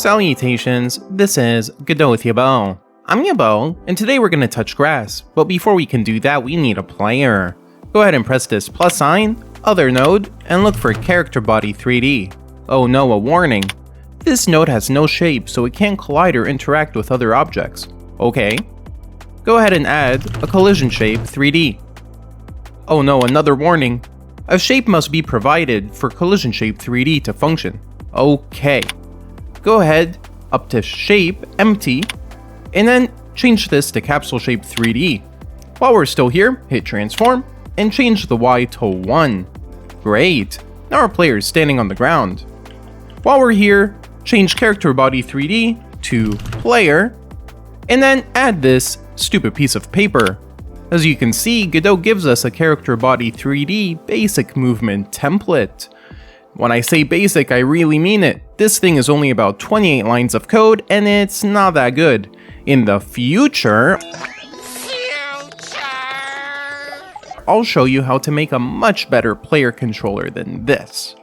Salutations, this is Godot with Yaboe. I'm Yaboe, and today we're going to touch grass, but before we can do that we need a player. Go ahead and press this plus sign, other node, and look for character body 3D. Oh no, a warning. This node has no shape, so it can't collide or interact with other objects. Okay. Go ahead and add a collision shape 3D. Oh no, another warning. A shape must be provided for collision shape 3D to function. Okay. Go ahead, up to shape, empty, and then change this to capsule shape 3D. While we're still here, hit transform, and change the Y to 1. Great, now our player is standing on the ground. While we're here, change character body 3D to player, and then add this stupid piece of paper. As you can see, Godot gives us a character body 3D basic movement template. When I say basic, I really mean it. This thing is only about 28 lines of code, and it's not that good. In the future, I'll show you how to make a much better player controller than this.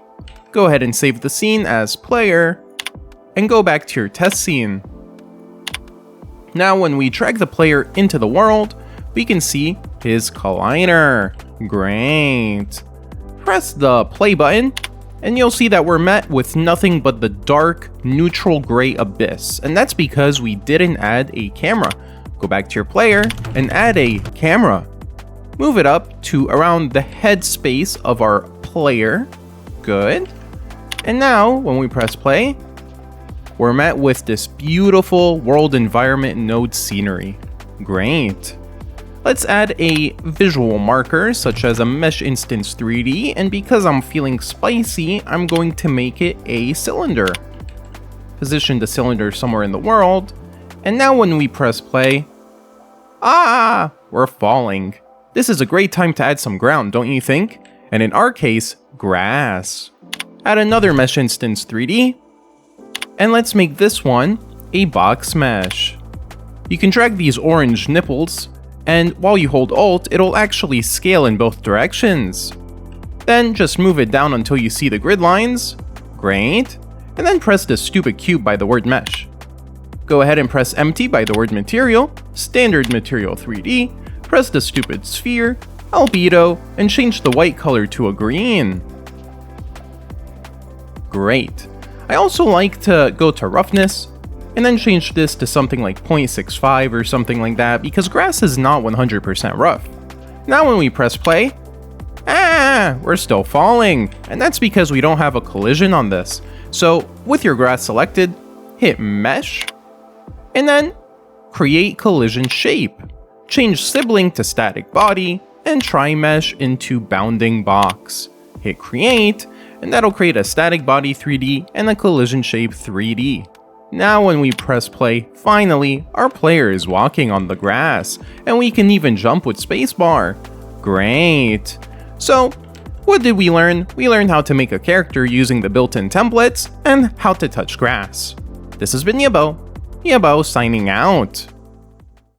Go ahead and save the scene as player, and go back to your test scene. Now when we drag the player into the world, we can see his collider. Great. Press the play button, and you'll see that we're met with nothing but the dark, neutral gray abyss, and that's because we didn't add a camera. Go back to your player and add a camera. Move it up to around the head space of our player. Good. And now, when we press play, we're met with this beautiful world environment node scenery. Great. Let's add a visual marker, such as a mesh instance 3D, and because I'm feeling spicy, I'm going to make it a cylinder. Position the cylinder somewhere in the world, and now when we press play, we're falling. This is a great time to add some ground, don't you think? And in our case, grass. Add another mesh instance 3D, and let's make this one a box mesh. You can drag these orange nipples, and while you hold Alt, it'll actually scale in both directions. Then just move it down until you see the grid lines. Great. And then press the stupid cube by the word mesh. Go ahead and press empty by the word material, standard material 3D, press the stupid sphere, albedo, and change the white color to a green. Great. I also like to go to roughness, and then change this to something like 0.65 or something like that, because grass is not 100% rough. Now when we press play, we're still falling, and that's because we don't have a collision on this. So with your grass selected, hit mesh, and then create collision shape. Change sibling to static body, and try mesh into bounding box. Hit create, and that'll create a static body 3D and a collision shape 3D. Now when we press play, finally, our player is walking on the grass, and we can even jump with spacebar. Great! So, what did we learn? We learned how to make a character using the built-in templates, and how to touch grass. This has been Yaboe signing out.